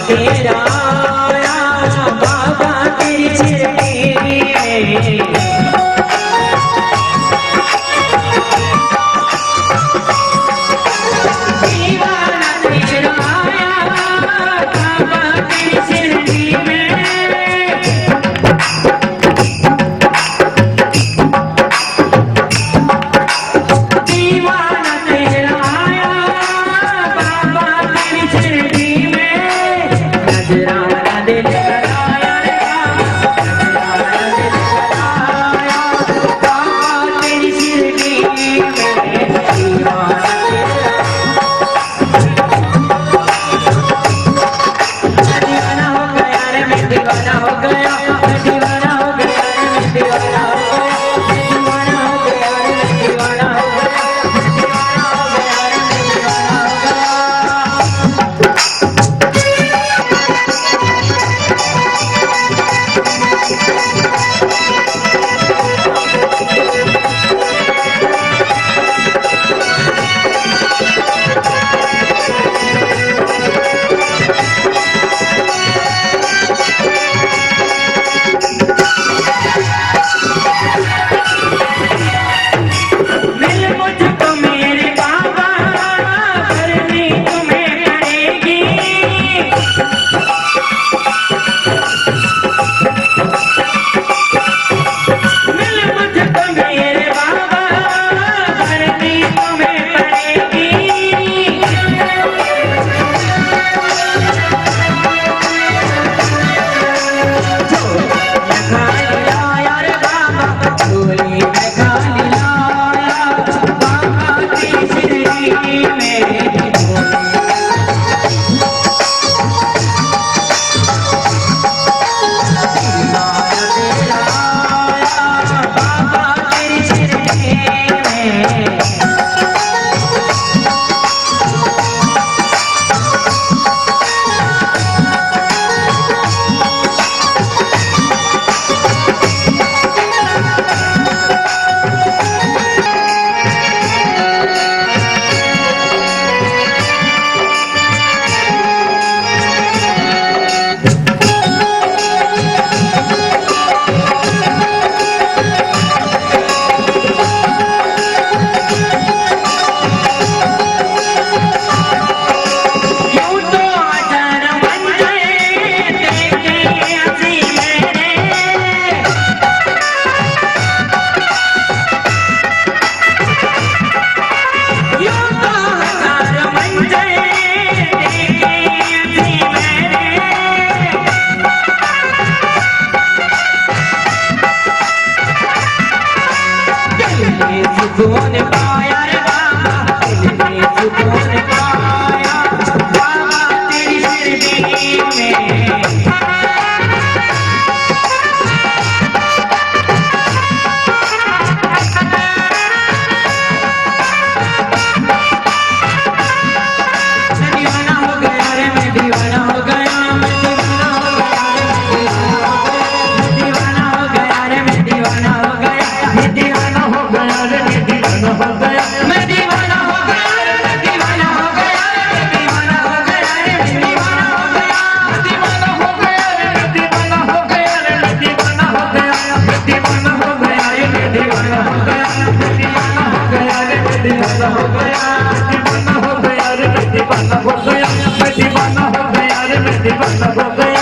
तेरा आया बाबा तेरी शिरडी में। दीवाना तेरा आया बाबा तेरी शिरडी में। दीवाना तेरा आया बाबा तेरी शिरडी में। नजराना दिल कराया रे बाबा, नजराना दिल कराया बाबा तेरी शिरडी में। दीवाना दीवाना हो गया रे मैं दीवाना हो गया, मैं दीवाना हो गया रे मैं दीवाना हो गया, दीवाना हो गया रे मैं दीवाना हो गया, दीवाना हो गया रे मैं दीवाना हो गया। मिल मुझको मेरे बाबा करनी तुम्हें पड़ेगी। मिल मुझको मेरे बाबा करनी तुम्हें पड़ेगी। खा लिया यार बाबा झोली में खा लिया बाबा तेरी शिरडी में। दीवाना तेरा आया बाबा तेरी शिरडी में। यूं तो हजार मंज़िलें देखे हंसी मेरे। यूं तो हजार मंज़िलें देखे हंसी मेरे। दिल में सुकून पाया रे बाबा, दिल में सुकून पाया बाबा तेरी शिरडी में। मैं दीवाना हो गया रे मैं दीवाना हो गया, मैं दीवाना हो गया रे मैं दीवाना हो गया, मैं दीवाना हो गया रे मैं दीवाना हो गया, मैं दीवाना हो गया रे मैं दीवाना हो गया, मैं दीवाना हो गया रे मैं दीवाना हो गया, मैं दीवाना हो गया रे मैं दीवाना हो गया रे मैं दीवाना हो गया, मैं दीवाना हो गया रे मैं दीवाना हो गया, मैं दीवाना हो गया रे मैं दीवाना हो गया, दीवाना हो गया रे मैं दीवाना हो गया, मैं दीवाना हो गया रे मैं दीवाना हो गया।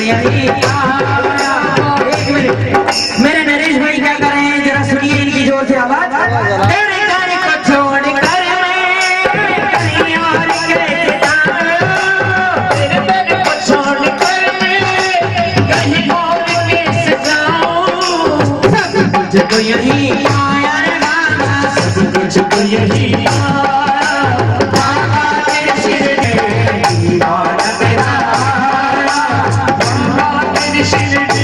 यही आया। एक मिनट, मेरे नरेश भाई क्या कर रहे हैं, जरा सुनिए इनकी जोर से आवाज। तेरे घर को छोड़ कर मैं कहीं और के जाऊं, तेरे घर को छोड़ कर मैं कहीं और के जाऊं, सब कुछ तो यही आया रे बाबा, सब कुछ तो यही आया। बाबा तेरे शिरडी दीवाना तेरा आया, बाबा तेरे शिरडी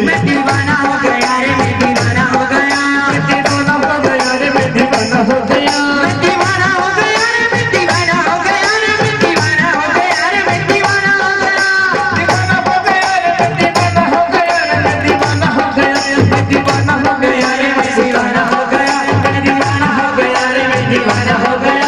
मैं दीवाना हो गया रे, मैं दीवाना हो गया, मैं दीवाना हो गया रे, मैं दीवाना हो गया, मैं दीवाना हो गया रे, मैं दीवाना हो गया रे, मैं दीवाना हो गया रे, मैं दीवाना हो गया, दीवाना हो गया रे, मैं दीवाना हो गया रे, मैं दीवाना हो गया रे, मैं दीवाना हो गया रे, मैं दीवाना हो गया, मैं दीवाना हो गया रे, मैं दीवाना हो गया।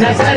नजर